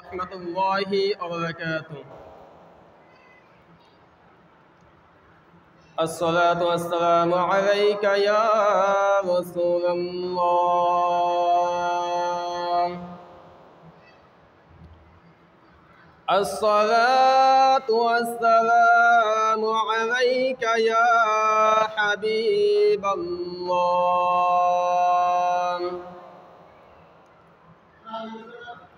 ورحمة الله وبركاته. الصلاة والسلام عليك يا رسول الله. الصلاة والسلام عليك يا حبيب الله.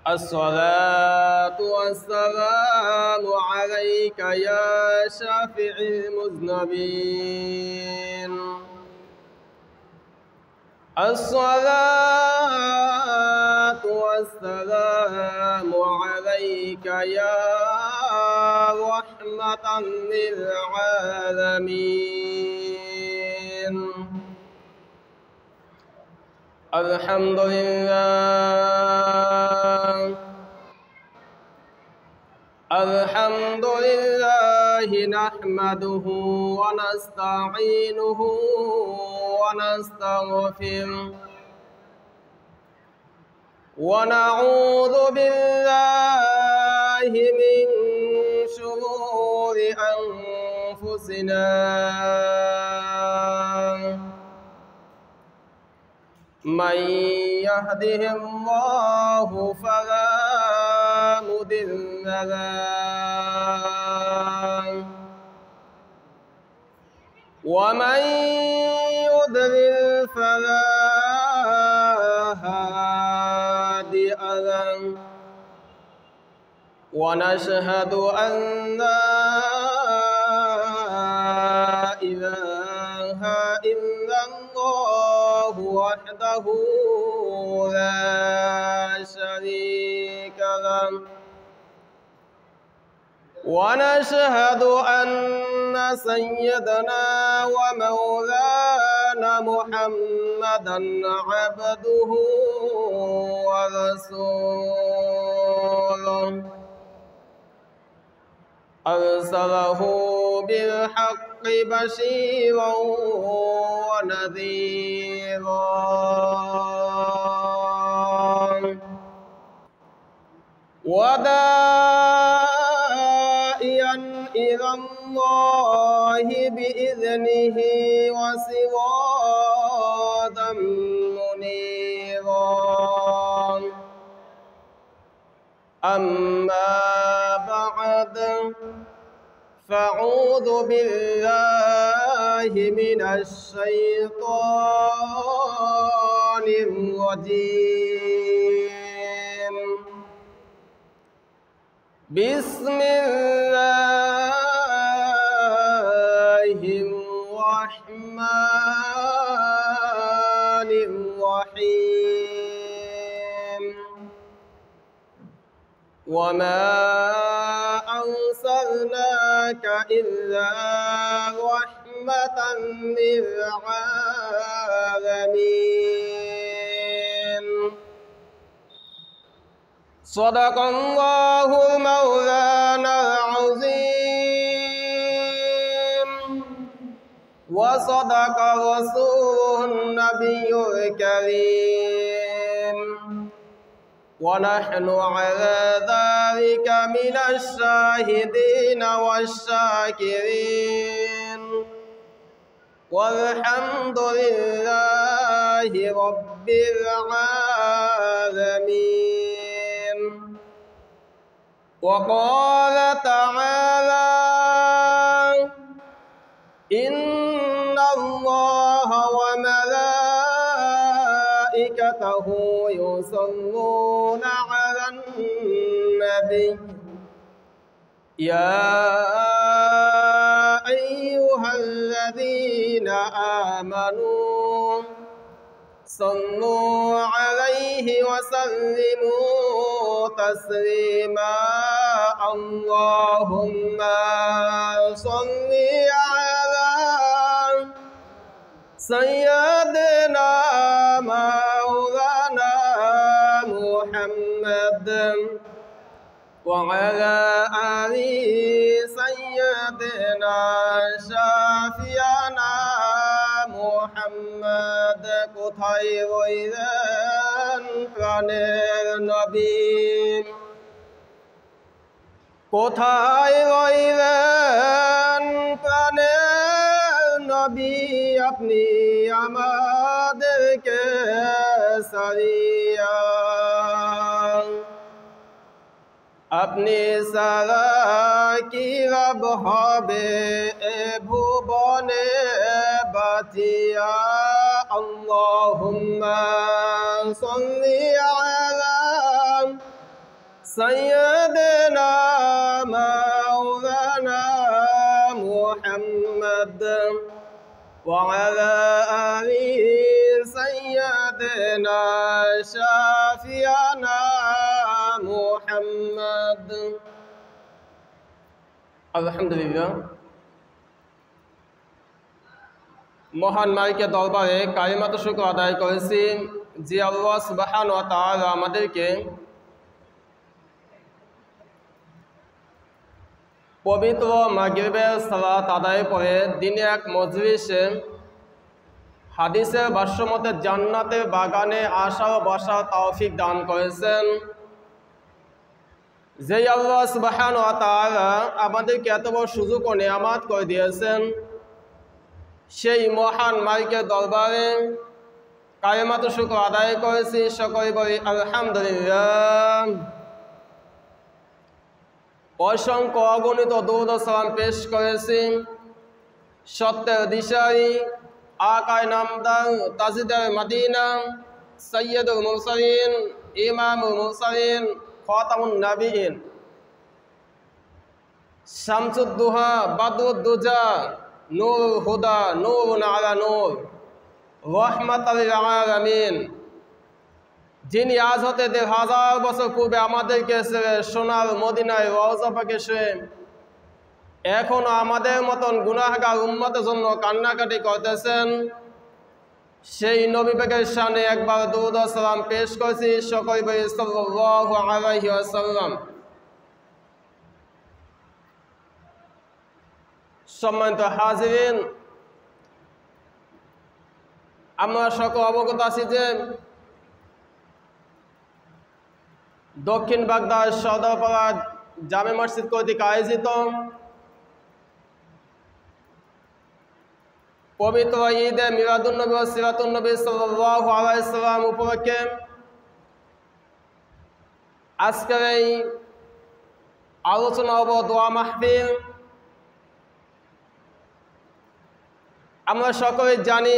الصلاة والسلام عليك يا شافع المذنبين. الصلاة والسلام عليك يا رحمة للعالمين. الحمد لله نحمده ونستعينه ونستغفره ونعوذ بالله من شرور أنفسنا من يهده الله فلا مضل له ومن يضلل فلا هادي له ونشهد أن لا إله إلا الله وحده لا شريك له ونشهد أن سيدنا ومولانا محمدا عبده ورسوله أرسله بالحق بشيرا ونذيرا وداعيا إلى الله بإذنه وسراجا منيرا. أما بعد فأعوذ بالله من الشيطان الرجيم. بسم الله الرحمن الرحيم. وما أرسلناك إلا رحمة للعالمين. صدق الله مولانا العظيم وصدق رسوله النبي الكريم ونحن على ذلك من الشاهدين والشاكرين والحمد لله رب العالمين. وقال تعالى إن الله وملائكته يصلون على النبي يا أيها الذين آمنوا صلوا عليه وسلموا تسليما. اللهم صل على سيدنا مولانا محمد وعلى آل سيدنا شافعنا محمد কোথায় রইলেন প্রাণের নবী কোথায় রইলেন প্রাণের নবী আপনি আমাদেরকে সারিয়া, আপনি সারা কি রব হবে এ ভুবনে বাঁচিয়া। আল্লাহুম্মা সাল্লি আলা সাইয়্যিদিনা মাওলানা মুহাম্মদ ওয়া আলা আলি সাইয়্যিদিনা শাফিয়ানা মুহাম্মদ। আলহামদুলিল্লাহ, মহান মালিকের দরবারে কালিমাত শুকর আদায় করেছি যে আল্লাহ সুবহানাহু ওয়া তাআলা আমাদেরকে পবিত্র মাগরিবের সালাত আদায় করে দিনে এক মজলিসে হাদিসের ভাষ্যমতে জান্নাতের বাগানে আসা ও বসার তৌফিক দান করেছেন। যেই আল্লাহ সুবহানাহু ওয়া তাআলা আমাদেরকে এত বড় সুযোগ ও নিয়ামত করে দিয়েছেন, সেই মহান মালিকের দরবারে কালিমাত শুকর আদায় করেছি। সকলে বলি আলহামদুলিল্লাহ। অসংখ্য অগণিত দরুদ ও সালাম পেশ করেছি সত্যের দিশারি আকায়ে নামদার তাজদার মদিনা সাইয়্যিদুল মুরসালিন ইমামুল মুরসালিন খাতামুন নবিয়্যিন শামসুদ দুহা বাদরুদ দুজা নূরুল হুদা নূরুন আলা নূর রাহমাতাল লিল আলামিন, যিনি আজ হতে 1000 বছর পূর্বে আমাদেরকে সোনার মদিনায় রওজা পাকে শুয়ে এখনো আমাদের মতন গুনাহগার উম্মতের জন্য কান্নাকাটি করতেছেন, সেই নবী পাকের শানে একবার দরুদ ও সালাম পেশ করেছি। সকলে বলি সাল্লাল্লাহু আলাইহি ওয়াসাল্লাম। সম্মানিত হাজিরিন, আমরা সকল অবগত আছি যে দক্ষিণ বাগদার সদরপাড়া জামে মসজিদ কর্তৃক আয়োজিত পবিত্র ঈদে মিলাদুন্নবী ও সিরাতুন্নবী সাল্লাল্লাহু আলাইহি ওয়াসাল্লাম উপলক্ষে আজকের এই আলোচনা ও দোয়া মাহফিল। আমরা সকলে জানি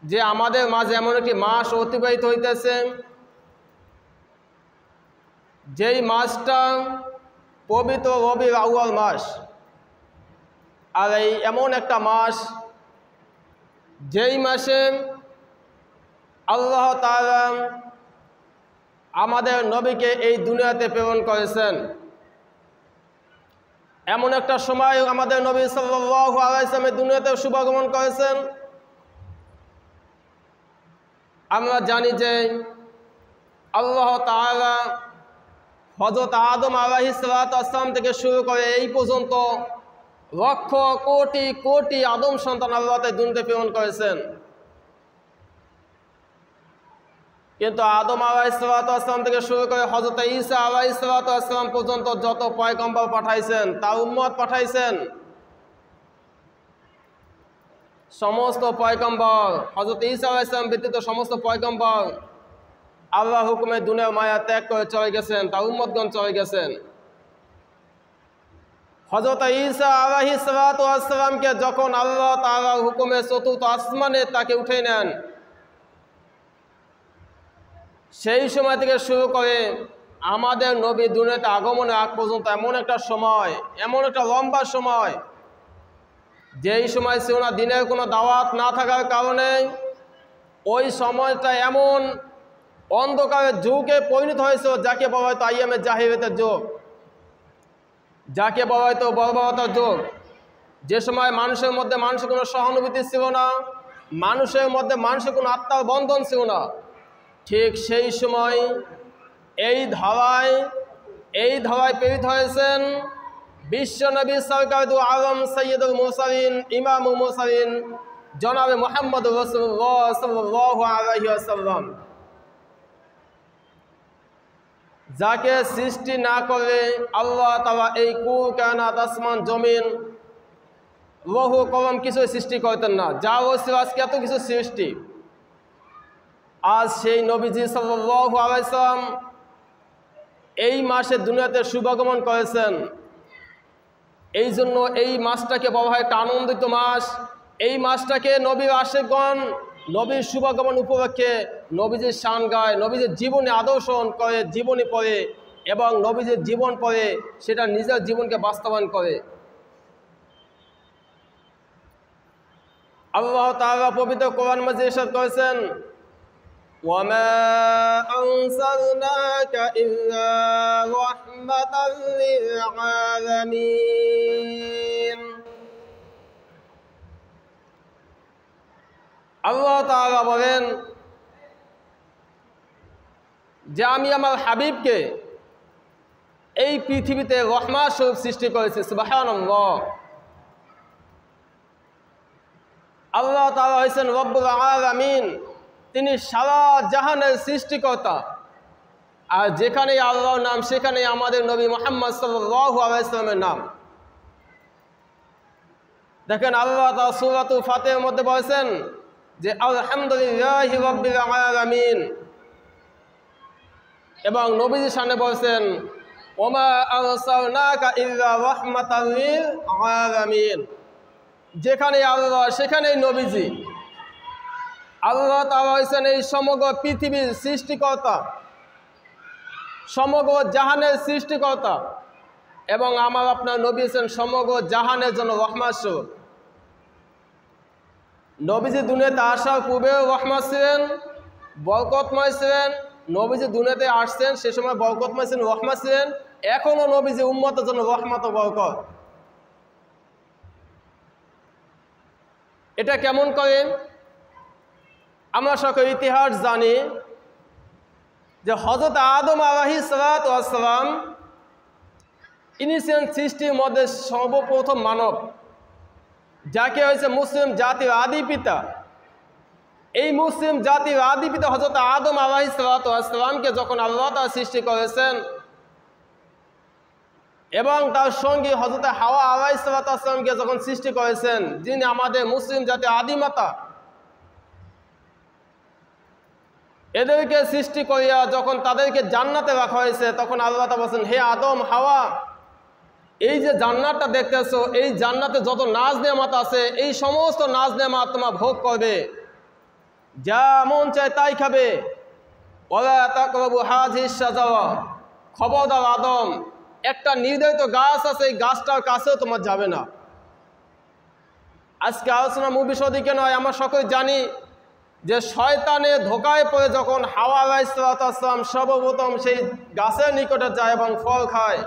যে আমাদের মাঝে এমন একটি মাস অতিবাহিত হইতেছে, যেই মাসটা পবিত্র রবিউল আউয়াল মাস। আর এই এমন একটা মাস যেই মাসে আল্লাহ তাআলা আমাদের নবীকে এই দুনিয়াতে প্রেরণ করেছেন। এমন একটা সময় আমাদের নবী সাল্লাল্লাহু আলাইহি ওয়াসাল্লাম দুনিয়াতে শুভাগমন করেছেন। আমরা জানি যে আল্লাহ তাআলা হযরত আদম আলাইহিস সালাম থেকে শুরু করে এই পর্যন্ত লক্ষ কোটি কোটি আদম সন্তান আল্লাহ দুনিয়াতে প্রেরণ করেছেন। কিন্তু আদম আলাইহিস সালাম থেকে শুরু করে হযরত ঈসা আলাইহিস সালাম পর্যন্ত যত পয়গম্বর পাঠাইছেন, তার উম্মত পাঠাইছেন, সমস্ত পয়গম্বর হযরত ঈসা আলাইহিস সালাম ব্যতীত সমস্ত পয়গম্বর আল্লাহর হুকুমে দুনিয়ার মায়া ত্যাগ করে চলে গেছেন, তার উম্মতগণ চলে গেছেন। হযরত ঈসা আলাইহিস সালামকে যখন আল্লাহ তাআলার হুকুমে চতুর্থ আসমানে তাকে উঠে নেন, সেই সময় থেকে শুরু করে আমাদের নবী দুনিয়াতে আগমনের আগ পর্যন্ত এমন একটা সময়, এমন একটা লম্বা সময়, যেই সময় ছিল না দিনের কোনো দাওয়াত না থাকার কারণে ওই সময়টা এমন অন্ধকারের যুগে পরিণত হয়েছে, যাকে বলা হয়তো আইয়ামে জাহিলিয়াতের যুগ, যাকে বলা হয়তো বর্বরতার যুগ। যে সময় মানুষের মধ্যে মানুষের কোনো সহানুভূতি ছিল না, মানুষের মধ্যে মানুষের কোনো আত্মার বন্ধন ছিল না, ঠিক সেই সময় এই ধারায় প্রেরিত হয়েছেন বিশ্বনবী সরকার দু আলম সৈয়দুল মুরসালিন ইমামুল মুরসালিন জনাবে মুহাম্মদ রাসূলুল্লাহ সাল্লাল্লাহু আলাইহি ওয়াসাল্লাম, যাকে সৃষ্টি না করে আল্লাহ তাআলা এই কুল কায়নাত আসমান জমিন লৌহ কলম কিছু সৃষ্টি করতেন না, যা হচ্ছে আজকে এত কিছু সৃষ্টি। আজ সেই নবীজি সাল্লাল্লাহু আলাইহি সাল্লাম এই মাসে দুনিয়াতে শুভাগমন করেছেন। এই জন্য এই মাসটাকে বলা হয় একটা আনন্দিত মাস। এই মাসটাকে নবীর আশিকগণ নবীর শুভাগমন উপলক্ষে নবীজির শান গায়, নবীজির জীবনে আদর্শন করে, জীবনী পড়ে এবং নবীজির জীবন পড়ে সেটা নিজের জীবনকে বাস্তবায়ন করে। আল্লাহ তাআলা পবিত্র কোরআন মাজিদে ইরশাদ করেছেন, ওয়ামা আরসালনাকা ইল্লা রাহমাতাল লিল আলামিন। আল্লাহ তাআলা বলেন যে আমি আমার হাবিবকে এই পৃথিবীতে রহমত স্বরূপ সৃষ্টি করেছি। সুবহানাল্লাহ। আল্লাহ তাআলা হয়েছেন রব্বুল আলামিন, তিনি সারা জাহানের সৃষ্টিকর্তা। আর যেখানেই আল্লাহর নাম সেখানেই আমাদের নবী মুহাম্মদ সাল্লাল্লাহু আলাইহি সাল্লামের নাম। দেখেন আল্লাহ তাআলা সূরাতুল ফাতিহার মধ্যে বলেছেন যে আলহামদুলিল্লাহি রাব্বিল আলামিন, এবং নবীজির সামনে বলেছেন ওমা আরসালনাকা ইল্লা রাহমাতাল লিল আলামিন। যেখানে আল্লাহ সেখানেই নবীজি। আল্লাহ তাআলা হয়েছেন এই সমগ্র পৃথিবীর সৃষ্টিকর্তা, সমগ্র জাহানের সৃষ্টিকর্তা, এবং আমার আপনার নবী হচ্ছেন সমগ্র জাহানের জন্য রহমত স্বরূপ। নবীজি দুনিয়াতে আসার পূর্বেও রহমত ছিলেন, বরকতময় ছিলেন। নবীজি দুনিয়াতে আসছেন সে সময় বরকতময় ছিলেন, রহমত ছিলেন। এখনও নবীজি উম্মতের জন্য রহমত ও বরকত। এটা কেমন করে? আমরা সকল ইতিহাস জানি যে হযরত আদম আলাইহিস সালাতু ওয়াস সালাম ইনি ছিলেন সৃষ্টির মধ্যে সর্বপ্রথম মানব, যাকে হয়েছে মুসলিম জাতির আদি পিতা। এই মুসলিম জাতির আদি পিতা হযরত আদম আলাইহিস সালাতু ওয়াস সালামকে যখন আল্লাহ তাআলা সৃষ্টি করেছেন এবং তার সঙ্গী হযরত হাওয়া আলাইহিস সালাতু ওয়াস সালামকে যখন সৃষ্টি করেছেন, যিনি আমাদের মুসলিম জাতির আদিমাতা, এদেরকে সৃষ্টি করিয়া যখন তাদেরকে জান্নাতে রাখা হয়েছে তখন আল্লাহ তাআলা বলেন, হে আদম হাওয়া, এই যে জান্নাতটা দেখতেছো, এই জান্নাতে যত নাজ নেয়ামত আছে এই সমস্ত নাজ নেয়ামত তোমরা ভোগ করবে, যা মন চায় তাই খাবে। ওয়ালা তাকরাবু হাযিহিশ শাজারা, খবরদার আদম, একটা নির্ধারিত গাছ আছে এই গাছটার কাছেও তোমার যাবে না। আজকে আলোচনা মূল বিষয় দিকে নয়, আমরা সকলে জানি যে শয়তানের ধোকায় পড়ে যখন হাওয়া আলাইহিস সালাম সর্বপ্রথম সেই গাছের নিকটে যায় এবং ফল খায়,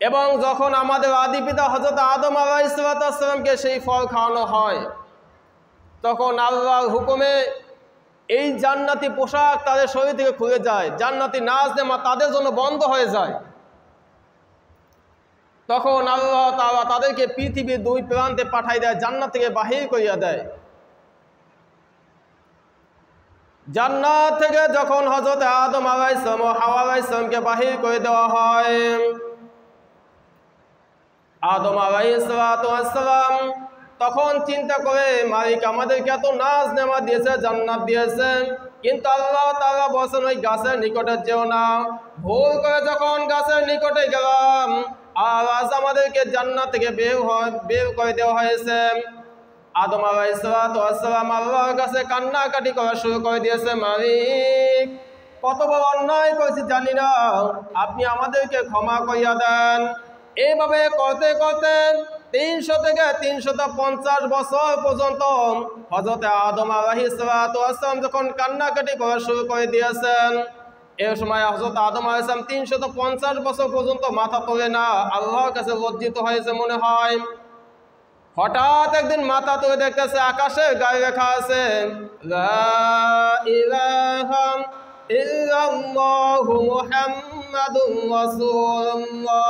এবং যখন আমাদের আদি পিতা হযরত আদম আলাইহিস সালামকে সেই ফল খাওয়ানো হয়, তখন আল্লাহর হুকুমে এই জান্নাতি পোশাক তাদের শরীর থেকে খুলে যায়, জান্নাতি নাজ নেয়ামত তাদের জন্য বন্ধ হয়ে যায়। তখন আল্লাহ তাআলা তাদেরকে পৃথিবীর দুই প্রান্তে পাঠাই দেয়, জান্নাত থেকে বাহির করিয়া দেয়। জান্নাত থেকে যখন হযরত আদম আলাইহিস সালাম ও হাওয়া আলাইহিস সালামকে বাহির করে দেওয়া হয়, আদম আলাইহিস সালাম তখন চিন্তা করে, মালিক আমাদেরকে এত নাজ নেয়ামত দিয়েছে, জান্নাত দিয়েছেন, কিন্তু আল্লাহ তাআলা বলেছেন ওই গাছের নিকটে যেও না। ভুল করে যখন গাছের নিকটে গেলাম আর আজ আমাদেরকে জান্নাত থেকে বের করে দেওয়া হয়েছে। আদম আলাইহিস সালাম আল্লাহর কাছে কান্নাকাটি করা শুরু করে দিয়েছে, মালিক কত বড় অন্যায় করেছি জানি না, আপনি আমাদেরকে ক্ষমা করিয়া দেন। এইভাবে করতে করতে 300 থেকে 350 বছর পর্যন্ত হযরত আদম আলাইহিস সালাম যখন কান্নাকাটি করা শুরু করে দিয়েছেন, এই সময় হযরত আদম আলাইহিস সালাম 350 বছর পর্যন্ত মাথা তোলে না, আল্লাহর কাছে লজ্জিত হয়েছে মনে হয়। হঠাৎ একদিন মাথা তুলে দেখতেছে আকাশের গায়ে লেখা আছে লা ইলাহা ইল্লাল্লাহু মুহাম্মাদুর রাসূলুল্লাহ।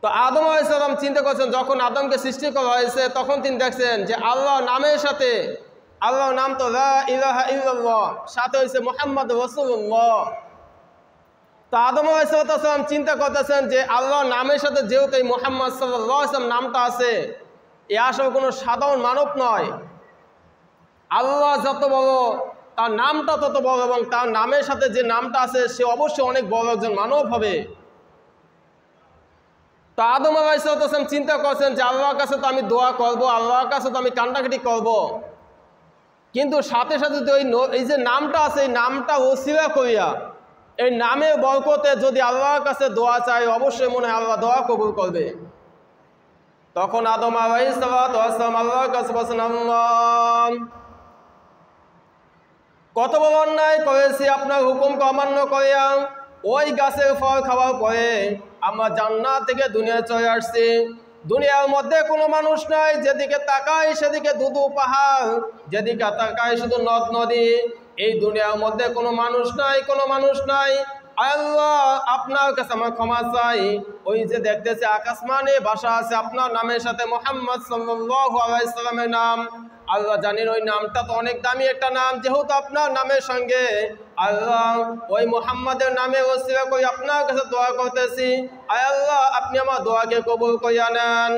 তো আদম আলাইহিস সালাম চিন্তা করছেন, যখন আদমকে সৃষ্টি করা হয়েছে তখন তিনি দেখছেন যে আল্লাহর নামের সাথে আল্লাহর নাম তো লা ইলাহা ইল্লাল্লাহ, সাথে হয়েছে মুহাম্মদ রাসূলুল্লাহ। তো আদম আলাইহিস সালাম চিন্তা করতেছেন যে আল্লাহর নামের সাথে যেহেতু এই মুহাম্মদ সাল্লাল্লাহু আলাইহি ওয়াসাল্লাম নামটা আছে, এ আসলে কোনো সাধারণ মানব নয়। আল্লাহ যত বড়, তার নামটা তত বড়, এবং তার নামের সাথে যে নামটা আছে সে অবশ্যই অনেক বড় একজন মানব হবে। তো আদম আলাইহিস সালাম চিন্তা করছেন যে আল্লাহর কাছে তো আমি দোয়া করব, আল্লাহর কাছে তো আমি কান্নাকাটি করব, কিন্তু সাথে সাথে তো এই যে নামটা আছে, এই নামটা ওসিলা করিয়া, এই নামে বরকতে যদি আল্লাহর কাছে দোয়া চাই, অবশ্যই মনে হয় আল্লাহ দোয়া কবুল করবে। তখন আদম আলাইহিস সালাম আল্লাহর কাছে বলছেন, আল্লাহ, কত বড় অন্যায় করেছি আপনার হুকুমকে অমান্য করিয়া। ওই গাছের ফল খাওয়ার পরে আমরা জান্নাত থেকে দুনিয়ায় চলে আসছি। দুনিয়ার মধ্যে কোনো মানুষ নাই, যেদিকে তাকাই সেদিকে দুদু পাহাড়, যেদিকে তাকাই শুধু নদ নদী। এই দুনিয়ার মধ্যে কোনো মানুষ নাই, কোনো মানুষ নাই। আল্লাহ, আপনার কাছে আমার ক্ষমা চাই। ওই যে দেখতেছে আকাশমানে ভাষা আছে আপনার নামের সাথে মুহাম্মদ সাল্লাল্লাহু আলাইহি সাল্লামের নাম। আল্লাহ জানেন ওই নামটা তো অনেক দামি একটা নাম, যেহেতু আপনার নামের সঙ্গে আল্লাহ ওই মুহাম্মাদের নামে ওসিলা করে আপনার কাছে দোয়া করতেছি। আয় আল্লাহ, আপনি আমার দোয়াকে কবুল করিয়া নেন।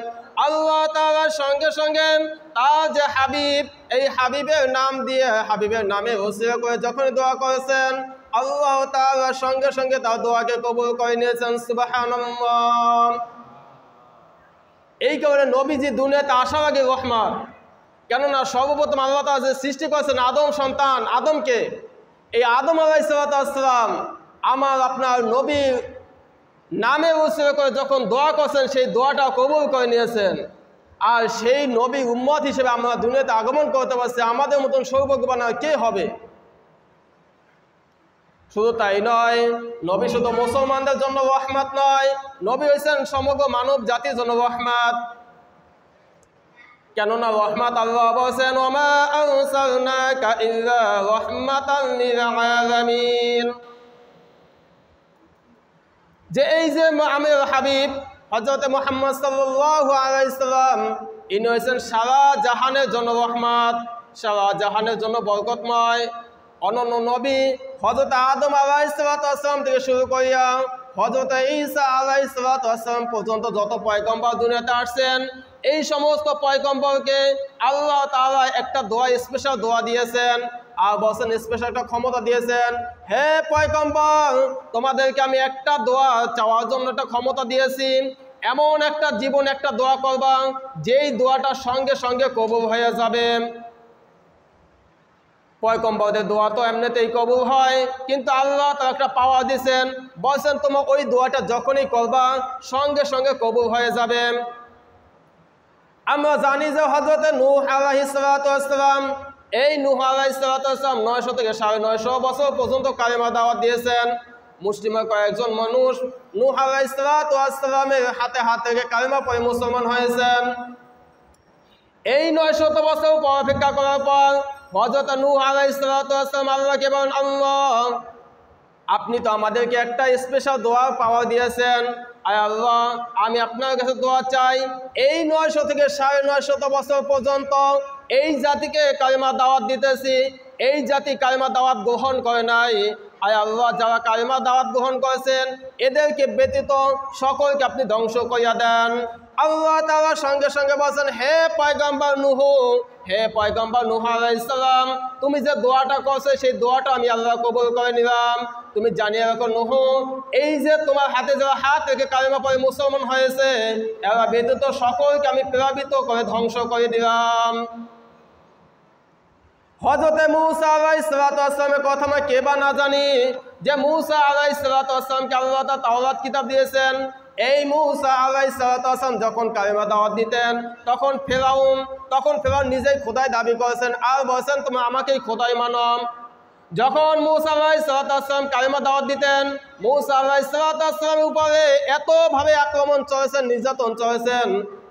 আল্লাহ তাআলার সঙ্গে সঙ্গে তার যে হাবিব, এই হাবিবের নাম দিয়ে, হাবিবের নামে ওসিলা করে যখন দোয়া করেছেন, আল্লাহ তাআলার সঙ্গে সঙ্গে তার দোয়াকে কবুল করে নিয়েছেন। সুবহানাল্লাহ। এই কারণে নবীজি দুনিয়াতে আসার আগে রহমত, কেননা সর্বপ্রথম আল্লাহ তাআলা যে সৃষ্টি করেছেন আদম সন্তান আদমকে, এই আদম আলাইহিস সালাম আমার আপনার নবীর নামে উৎসর্গ করে যখন দোয়া করছেন, সেই দোয়াটা কবুল করে নিয়েছেন। আর সেই নবী উম্মত হিসেবে আমরা দুনিয়াতে আগমন করতে পারছি, আমাদের মতন সৌভাগ্যবান আর কে হবে? শুধু তাই নয়, নবী শুধু মুসলমানদের জন্য রহমত নয়, নবী হয়েছেন সমগ্র মানব জাতির জন্য রহমত। কেননা রহমত আল্লাহ বলেছেন, ওমা আরসালনাকা ইল্লা রাহমাতাল লিল আলামিন, যে এই যে আমির হাবিব হযরত মুহাম্মদ সাল্লাল্লাহু আলাইহি সাল্লাম, ইনি হয়েছেন সারা জাহানের জন্য রহমত, সারা জাহানের জন্য বরকতময়। অনন্য নবী হযরত আদম আলাইহিস সালাম থেকে শুরু করিয়া হযরত ঈসা আলাইহিস সালাম পর্যন্ত যত পয়গম্বর দুনিয়াতে আসছেন, এই সমস্ত পয়গম্বরকে আল্লাহ তাআলা একটা দোয়া, স্পেশাল দোয়া দিয়েছেন, আর বলছেন স্পেশাল একটা ক্ষমতা দিয়েছেন। হে পয়গম্বর, তোমাদেরকে আমি একটা দোয়া চাওয়ার জন্য একটা ক্ষমতা দিয়েছি। এমন একটা জীবন, একটা দোয়া করবা যেই দোয়াটা সঙ্গে সঙ্গে কবুল হয়ে যাবে। পয়গম্বরদের দোয়া তো এমনিতেই কবুল হয়, কিন্তু আল্লাহ তাআলা একটা পাওয়ার দিয়েছেন, বলছেন তোমার ওই দোয়াটা যখনই করবা সঙ্গে সঙ্গে কবুল হয়ে যাবে। আমরা জানি যে হযরত নূহ আলাইহিস সালাম, এই নূহ আলাইহিস সালাম 900 থেকে 950 বছর পর্যন্ত কালেমা দাওয়াত দিয়েছেন। মুসলিমের কয়েকজন মানুষ নূহ আলাইহিস সালামের হাতে হাত থেকে কালেমা পড়ে মুসলমান হয়েছেন। এই 900 বছর পর অপেক্ষা করার পর হযরত নূহ আলাইহিস সালাম আল্লাহকে বলেন, আল্লাহ, আপনি তো আমাদেরকে একটা স্পেশাল দোয়ার পাওয়ার দিয়েছেন। আয় আল্লাহ, আমি আপনার কাছে দোয়া চাই, এই 900 থেকে 950 বছর পর্যন্ত এই জাতিকে কালেমা দাওয়াত দিতেছি, এই জাতি কালেমা দাওয়াত গ্রহণ করে নাই। আয় আল্লাহ, যারা কালেমা দাওয়াত গ্রহণ করেছেন এদেরকে ব্যতীত সকলকে আপনি ধ্বংস করিয়া দেন। আল্লাহ তাআলা সঙ্গে সঙ্গে বলছেন, হে পয়গম্বর নূহ, হে পয়গম্বর নূহ আলাইহিস সালাম, তুমি যে দোয়াটা করছো সেই দোয়াটা আমি আল্লাহ কবুল করে নিলাম। তুমি জানিয়ে রাখো নূহ, এই যে তোমার হাতে যারা হাত রেখে কালেমা পড়ে মুসলমান হয়েছে, এরা ব্যতীত সকলকে আমি প্লাবিত করে ধ্বংস করে দিলাম। হযরত মূসা আলাইহিস সালামের কথা আমরা কে বা না জানি, যে মূসা আলাইহিস সালামকে আল্লাহ তাআলা তাওরাত কিতাব দিয়েছেন। এই মূসা আলাইহিস সালাম যখন কালেমা দাওয়াত দিতেন, তখন ফেরাউন নিজেই খোদাই দাবি করেছেন আর বলেছেন, তুমি আমাকেই খোদাই মানো। যখন মূসা আলাইহিস সালাম কালেমা দাওয়াত দিতেন, মূসা আলাইহিস সালামের উপরে এতভাবে আক্রমণ চলেছেন, নির্যাতন চলেছেন,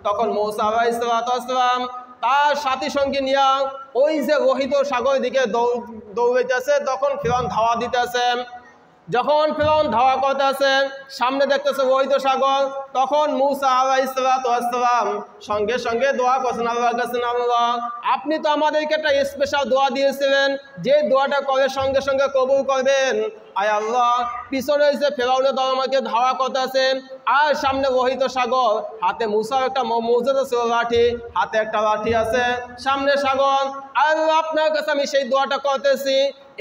তখন মূসা আলাইহিস সালাম তার সাথী সঙ্গী নিয়ে ওই যে রোহিত সাগর দিকে দৌড়াইতেছে, তখন ফেরাউন ধাওয়া দিতেছে। যখন ফেরাউন ধাওয়া করতেছে, সামনে দেখতেছে লোহিত সাগর, তখন মূসা আলাইহিস সালাম সঙ্গে সঙ্গে দোয়া করছেন আল্লাহর কাছে, আল্লাহ আপনি তো আমাদেরকে একটা স্পেশাল দোয়া দিয়েছিলেন, যে দোয়াটা করে সঙ্গে সঙ্গে কবুল করবেন। আয় আল্লাহ, পিছনে এসে ফেরাউনের দল আমাকে ধাওয়া করতেছে, আর সামনে লোহিত সাগর, হাতে মূসার একটা মৌজুদ ছিল লাঠি, হাতে একটা লাঠি আছে, সামনে সাগর। আল্লাহ আপনার কাছে আমি সেই দোয়াটা করতেছি,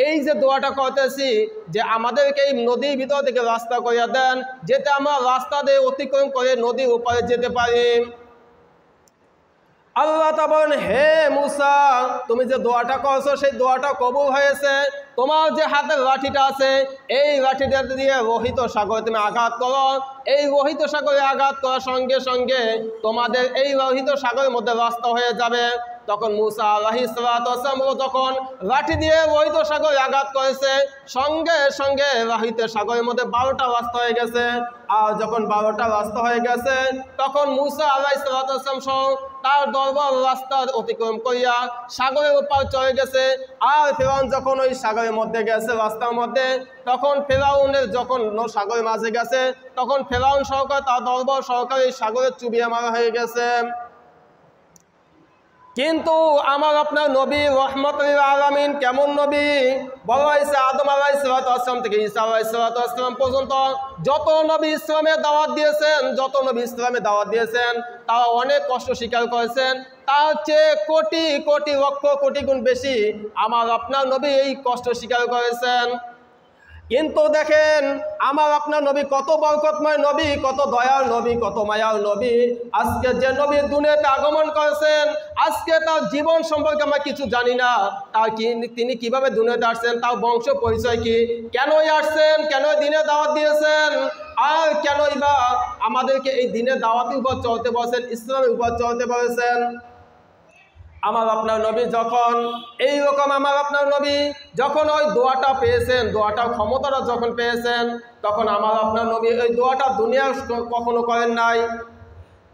এই যে দোয়াটা করতেছি যে আমাদেরকে এই নদীর ভিতর থেকে রাস্তা করে দেন, যেতে আমরা রাস্তা দিয়ে অতিক্রম করে নদীর উপরে যেতে পারি। আল্লাহ তা বলেন, হে মূসা, তুমি যে দোয়াটা করছো সেই দোয়াটা কবুল হয়েছে। তোমার যে হাতের লাঠিটা আছে, এই লাঠিটা দিয়ে লোহিত সাগরে তুমি আঘাত করো, এই লোহিত সাগরে আঘাত করার সঙ্গে সঙ্গে তোমাদের এই লোহিত সাগরের মধ্যে রাস্তা হয়ে যাবে। তখন মূসা আলাইহিস সালাম যখন লাঠি দিয়ে লোহিত সাগরে আঘাত করেছে, সঙ্গে সঙ্গে লোহিত সাগরের মধ্যে 12টা রাস্তা হয়ে গেছে। আর যখন 12টা রাস্তা হয়ে গেছে, তখন মূসা আলাইহিস সালাম সহ তার দরবার রাস্তা অতিক্রম করিয়া সাগরের উপর চলে গেছে। আর ফেরাউন যখন ওই সাগরের মধ্যে গেছে রাস্তার মধ্যে, তখন ফেরাউনের যখন সাগরের মাঝে গেছে, তখন ফেরাউন সহকারে তার দরবার সহকারে এই সাগরের চুবিয়ে মারা হয়ে গেছে। কিন্তু আমার আপনার নবী রহমতুল আলামিন কেমন নবী? বলা হয়েছে আদম আলাইহিস সালাম থেকে ঈসা আলাইহিস সালাম পর্যন্ত যত নবী ইসলামের দাওয়াত দিয়েছেন, যত নবী ইসলামের দাওয়াত দিয়েছেন, তারা অনেক কষ্ট স্বীকার করেছেন। তার চেয়ে কোটি কোটি লক্ষ কোটি গুণ বেশি আমার আপনার নবী এই কষ্ট স্বীকার করেছেন। কিন্তু দেখেন আমার আপনার নবী কত বরকতময় নবী, কত দয়ার নবী, কত মায়ার নবী। আজকে যে নবী দুনিয়াতে আগমন করেছেন, আজকে তার জীবন সম্পর্কে আমরা কিছু জানি না। তার তিনি কিভাবে দুনিয়াতে আসছেন, তার বংশ পরিচয় কি, কেনই আসছেন, কেন দিনে দাওয়াত দিয়েছেন, আর কেনই বা আমাদেরকে এই দিনে দাওয়াতের উপর চলতে বলেছেন, ইসলামের উপর চলতে বলেছেন। আমার আপনার নবী যখন এইরকম আমার আপনার নবী যখন ওই দোয়াটা পেয়েছেন, দোয়াটার ক্ষমতাটা যখন পেয়েছেন, তখন আমার আপনার নবী ওই দোয়াটা দুনিয়া কখনো করেন নাই।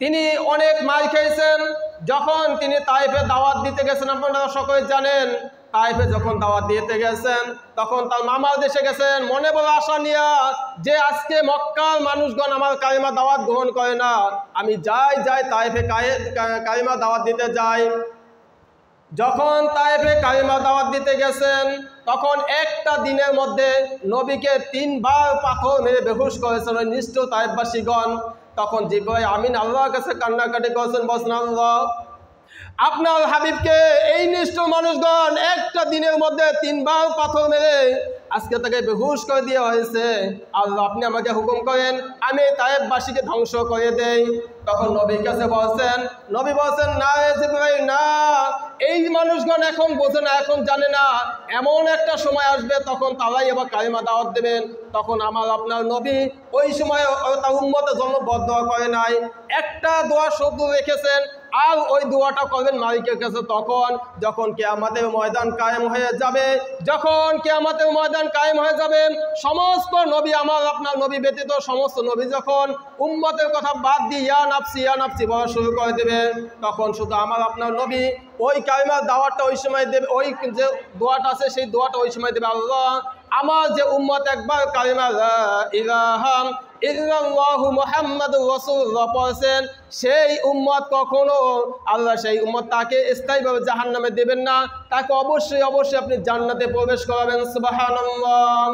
তিনি অনেক মার খেয়েছেন। যখন তিনি তাইফে দাওয়াত দিতে গেছেন, আপনারা সকলে জানেন, তাইফে যখন দাওয়াত দিতে গেছেন, তখন তার মামার দেশে গেছেন মনে বড় আশা নিয়া, যে আজকে মক্কার মানুষগণ আমার কালিমা দাওয়াত গ্রহণ করে না, আমি যাই তাইফে কালিমা দাওয়াত দিতে যাই। যখন তাইফে কালিমা দাওয়াত দিতে গেছেন, তখন একটা দিনের মধ্যে নবীকে 3 বার পাথর মেরে বেহুশ করেছেন ওই নিষ্ঠুর তাইফবাসীগণ। তখন জিবরাইল আমিন আল্লাহর কাছে কান্নাকাটি করেছেন, বলছেন আল্লাহ আপনার হাবিবকে এই নিষ্ঠুর মানুষগণ একটা দিনের মধ্যে 3 বার পাথর মেরে আজকে তাকে বেহুশ করে দেওয়া হয়েছে। আল্লাহ আপনি আমাকে হুকুম করেন আমি তাইফবাসীকে ধ্বংস করে দেই। তখন নবীর কাছে বলছেন, নবী বলছেন, না জিবরাইল না, এই মানুষগণ এখন বোঝে না, এখন জানে না, এমন একটা সময় আসবে তখন তারাই এবার কালিমা দাওয়াত দেবেন। তখন আমার আপনার নবী ওই সময় তার উম্মতের জন্য বদদোয়া করে নাই, একটা দোয়া শব্দ রেখেছেন, আর ওই দোয়াটা করবেন মালিকের কাছে তখন যখন কিয়ামতের ময়দান কায়েম হয়ে যাবে। যখন কিয়ামতের ময়দান কায়েম হয়ে যাবে, সমস্ত নবী আমার আপনার নবী ব্যতীত সমস্ত নবী যখন উম্মতের কথা বাদ দিয়ে ইয়া নাফসি বলা শুরু করে দেবে, তখন শুধু আমার আপনার নবী ওই কালিমার দাওয়াতটা ওই সময় দেবে, ওই যে দোয়াটা আছে সেই দোয়াটা ওই সময় দেবে, আল্লাহ আমার যে উম্মত একবার কালিমা লা ইলাহা ইল্লাল্লাহু মুহাম্মাদুর রাসূলুল্লাহ পড়ছেন, সেই উম্মত কখনো আল্লাহ সেই উম্মত তাকে স্থায়ীভাবে জাহান্নামে দেবেন না, তাকে অবশ্যই আপনি জান্নাতে প্রবেশ করাবেন। সুবহানাল্লাহ।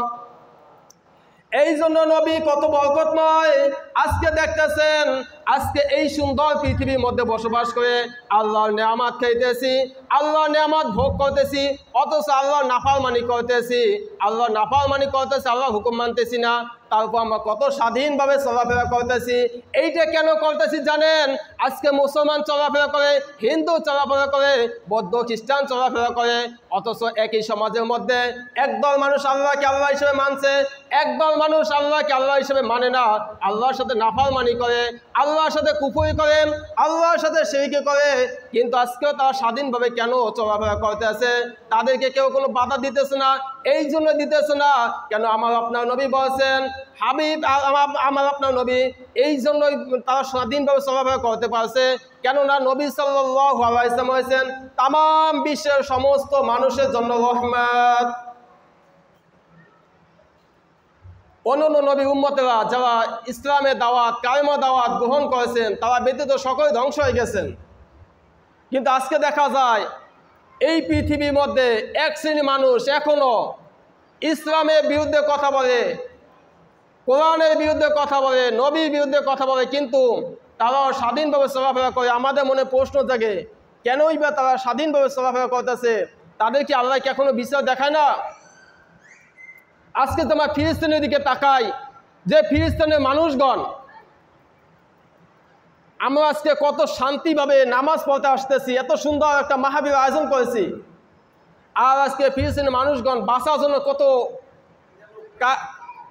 এই জন্য নবী কত বরকতময়। আজকে দেখতেছেন, আজকে এই সুন্দর পৃথিবীর মধ্যে বসবাস করে আল্লাহর নেয়ামত খাইতেছি, আল্লাহর নেয়ামত ভোগ করতেছি, অথচ আল্লাহর নাফরমানি করতেছি, আল্লাহর হুকুম মানতেছি না। তারপর আমরা কত স্বাধীনভাবে চলাফেরা করতেছি। এইটা কেন করতেছি জানেন? আজকে মুসলমান চলাফেরা করে, হিন্দু চলাফেরা করে, বৌদ্ধ খ্রিস্টান চলাফেরা করে, অথচ একই সমাজের মধ্যে একদল মানুষ আল্লাহকে আল্লাহ হিসেবে মানছে, একদল মানুষ আল্লাহকে আল্লাহ হিসেবে মানে না, আল্লাহর সাথে নাফরমানি করে, আল্লাহর সাথে কুফরি করে, আল্লাহর সাথে শিরক করে। কিন্তু আজকেও তারা স্বাধীনভাবে কেন চলাফেরা করতে আছে? তাদেরকে কেউ কোনো বাধা দিতেছে না। এই জন্য দিতেছে না কেন? আমার আপনার নবী বলছেন, হাবিব আমার আপনার নবী, এই জন্যই তারা স্বাধীনভাবে চলাফেরা করতে পারছে। কেননা নবী সাল্লাল্লাহু আলাইহি ওয়াসাল্লাম হয়েছেন তামাম বিশ্বের সমস্ত মানুষের জন্য রহমত। অন্যান্য নবী উম্মতেরা যারা ইসলামের দাওয়াত কালেমা দাওয়াত গ্রহণ করেছেন তারা ব্যতীত সকলে ধ্বংস হয়ে গেছেন। কিন্তু আজকে দেখা যায় এই পৃথিবীর মধ্যে এক শ্রেণী মানুষ এখনও ইসলামের বিরুদ্ধে কথা বলে, কোরআনের বিরুদ্ধে কথা বলে, নবীর বিরুদ্ধে কথা বলে, কিন্তু তারাও স্বাধীনভাবে চলাফেরা করে। আমাদের মনে প্রশ্ন জাগে, কেনই বা তারা স্বাধীনভাবে চলাফেরা করতেছে? তাদের কি আল্লাহ কি এখনো বিচার দেখায় না? আজকে তোমার ফিলিস্তিনের দিকে তাকাই, যে ফিলিস্তিনের মানুষগণ, আমরা আজকে কত শান্তিভাবে নামাজ পড়তে আসতেছি, এত সুন্দর একটা মাহফিল আয়োজন করেছি, আর আজকে ফিলিস্তিনের মানুষগণ বাঁচার জন্য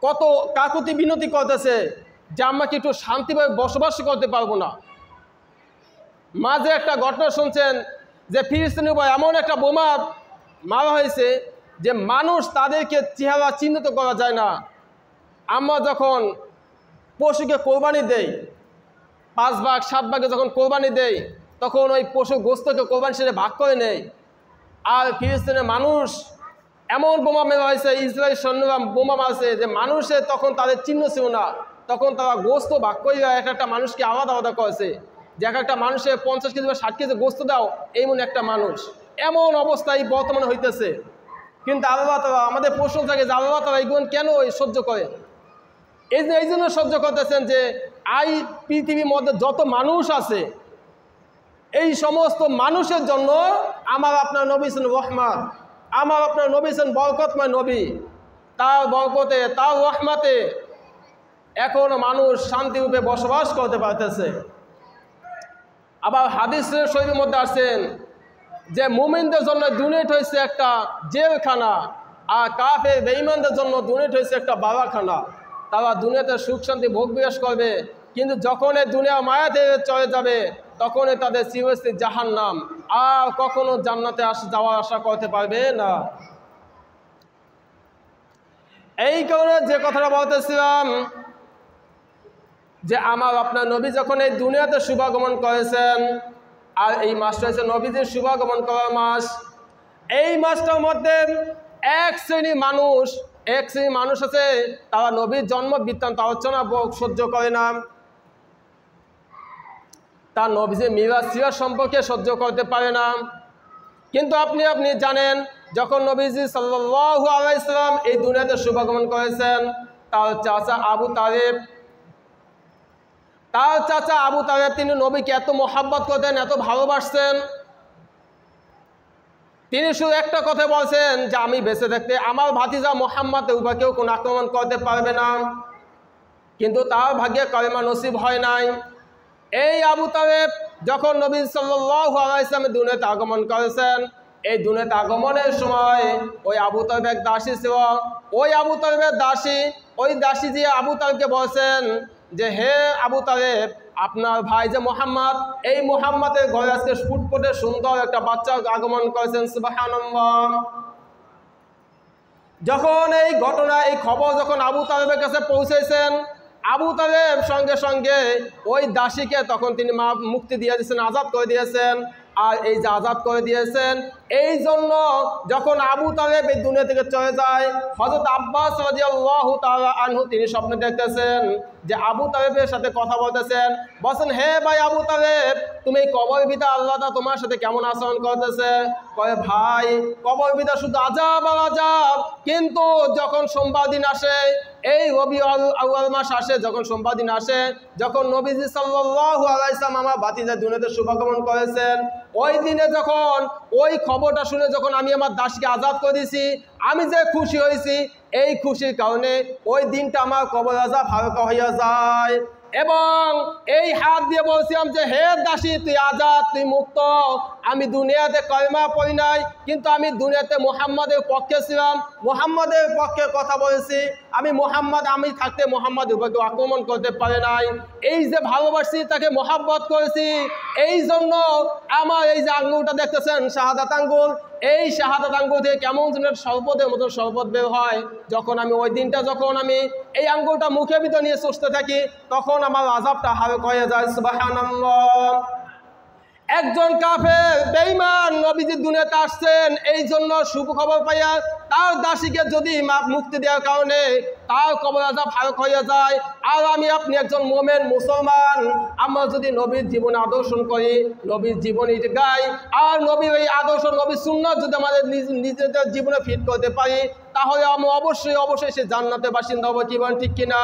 কত কাকুতি বিনতি করতেছে যে আমরা কি একটু শান্তিভাবে বসবাস করতে পারবো না। মাঝে একটা ঘটনা শুনছেন যে ফিলিস্তিনের উপর এমন একটা বোমা মারা হয়েছে যে মানুষ তাদেরকে চেহারা চিহ্নিত করা যায় না। আমরা যখন পশুকে কোরবানি দেই, 5 ভাগ 7 ভাগে যখন কোরবানি দেই, তখন ওই পশু গোস্তকে কোরবানি সেরে ভাগ করে নেয়। আর ফিলিস্তিনের মানুষ এমন বোমা মেরা হয়েছে, ইসরায়েল সৈন্যরা বোমা মারছে যে মানুষের তখন তাদের চিহ্ন ছিল না। তখন তারা গোস্ত ভাগ করে এক একটা মানুষকে আলাদা আলাদা করেছে, যে এক একটা মানুষের 50 কেজি বা 60 কেজি গোস্ত দাও, এমন একটা মানুষ। এমন অবস্থায় বর্তমানে হইতেছে। কিন্তু আল্লাহ তাআলা আমাদের প্রশ্ন থাকে যে আল্লাহ তাআলা এইগুলো কেন সহ্য করে? এই জন্য সহ্য করতেছেন যে এই পৃথিবীর মধ্যে যত মানুষ আছে, এই সমস্ত মানুষের জন্য আমার আপনার নবী ছিলেন রহমত, আমার আপনার নবী ছিলেন বরকতময় নবী। তার বরকতে, তার রহমতে এখন মানুষ শান্তিরূপে বসবাস করতে পারতেছে। আবার হাদিসের শরীফের মধ্যে আছেন যে মুমিনদের জন্য দুনিয়াটা হয়েছে একটা জেলখানা, আর কাফের বেঈমানদের জন্য দুনিয়াটা হয়েছে একটা বালাখানা। তারা দুনিয়াতে সুখ শান্তি ভোগ বিলাস করবে, কিন্তু যখন এই দুনিয়া মায়াতে চলে যাবে তখন তাদের চিরস্থায়ী জাহান্নাম, আর কখনো জান্নাতে যাওয়ার আশা করতে পারবে না। এই কারণে যে কথাটা বলতেছিলাম যে আমার আপনার নবী যখন এই দুনিয়াতে শুভাগমন করেছেন, আর এই মাসটা হচ্ছে নবীজির শুভাগমন করার মাস। এই মাসটার মধ্যে এক শ্রেণীর মানুষ আছে, তারা নবীর জন্ম বৃত্তান্ত আলোচনা সহ্য করে না, তার নবীজির মিরাজ সিরাজ সম্পর্কে সহ্য করতে পারে না। কিন্তু আপনি জানেন, যখন নবীজি সাল্লাল্লাহু আলাইহি সাল্লাম এই দুনিয়াতে শুভাগমন করেছেন, তার চাচা আবু তালেব তিনি নবীকে এত মোহাব্বত করতেন, এত ভালোবাসতেন। তিনি শুধু একটা কথা বলছেন যে আমি বেঁচে থাকতে আমার ভাতিজা মুহাম্মদের উপর কেউ কোনো আক্রমণ করতে পারবে না, কিন্তু তার ভাগ্যে কালেমা নসিব হয় নাই। এই আবু তালেব যখন নবী সাল্লাল্লাহু আলাইহি ওয়াসাল্লাম দুনিয়াতে আগমন করেছেন, এই দুনিয়াতে আগমনের সময় ওই আবু তালেব এক দাসী ছিল। ওই আবু তালেবের দাসী যে আবু তালেবকে বলছেন যে হে আবু তালেব, আপনার ভাই যে মোহাম্মদ, এই মোহাম্মদের ঘরে আজকে ফুটফুটে সুন্দর একটা বাচ্চা আগমন করেছেন, সুবহানাল্লাহ। যখন এই ঘটনা, এই খবর যখন আবু তালেবের কাছে পৌঁছেছেন, আবু তালেব সঙ্গে সঙ্গে ওই দাসীকে তখন তিনি মুক্তি দিয়ে দিয়েছেন, আজাদ করে দিয়েছেন। আর এই যে আজাদ করে দিয়েছেন, এই জন্য যখন আবু তালেব এই দুনিয়া থেকে চলে যায়, হযরত আব্বাস রাদিয়াল্লাহু তাআলা আনহু তিনি স্বপ্নে দেখতেছেন যে আবু তালেবের সাথে কথা বলতেছেন, বলছেন হে ভাই আবু তালেব, তুমি এই কবর ভিতরে আল্লাহ তাআলা তোমার সাথে কেমন আচরণ করতেছে? কয় ভাই, কবর ভিতরে শুধু আযাব আর আযাব। কিন্তু যখন সোমবার দিন আসে, এই রবিউল আউয়াল মাস আসে, যখন সোমবার দিন আসে, যখন নবীজি সাল্লাল্লাহু আলাইহি ওয়াসাল্লাম আমার ভাতিজা দুনিয়াতে শুভাগমন করেছেন, ওই দিনে যখন ওই খবরটা শুনে যখন আমি আমার দাসকে আজাদ করে দিয়েছি, আমি যে খুশি হয়েছি, এই খুশির কারণে ওই দিনটা আমার কবর আযাব হালকা হইয়া যায়। এবং এই হাত দিয়ে বলছিলাম যে হে দাসী, তুই আজাদ, তুই মুক্ত। আমি দুনিয়াতে কলমা পড়ি নাই, কিন্তু আমি দুনিয়াতে মুহাম্মাদের পক্ষে ছিলাম, মুহাম্মাদের পক্ষে কথা বলেছি। আমি থাকতে মুহাম্মাদ উপরকে আক্রমণ করতে পারে নাই। এই যে ভালোবাসি, তাকে মোহাব্বত করেছি, এই জন্য আমার এই যে আঙ্গুলটা দেখতেছেন শাহাদাত আঙ্গুল, এই শাহাদাত আঙ্গুল থেকে কেমন যেন শরবতের মতো শরবত বের হয়। যখন আমি ওই দিনটা যখন আমি এই আঙ্গুলটা মুখের ভিতর নিয়ে সুস্থ থাকি, তখন আমার আযাবটা হালকা হয়ে যায়, সুবহানাল্লাহ। একজন কাফের বেঈমান নবীজি দুনিয়াতে আসছেন, এই জন্য শুভ খবর পাইয়া তার দাসীকে যদি মুক্তি দেওয়ার কারণে তার কবর আযাব ফারুক হয়ে যায়, আর আমি আপনি একজন মোমেন মুসলমান, আমরা যদি নবীর জীবনে আদর্শন করি, নবীর জীবনী গাই, আর নবীর এই আদর্শ নবীর সুন্নাত যদি আমাদের নিজেদের জীবনে ফিট করতে পারি, তাহলে আমরা অবশ্যই সে জান্নাতের বাসিন্দা হবো। কি বলেন, ঠিক কিনা?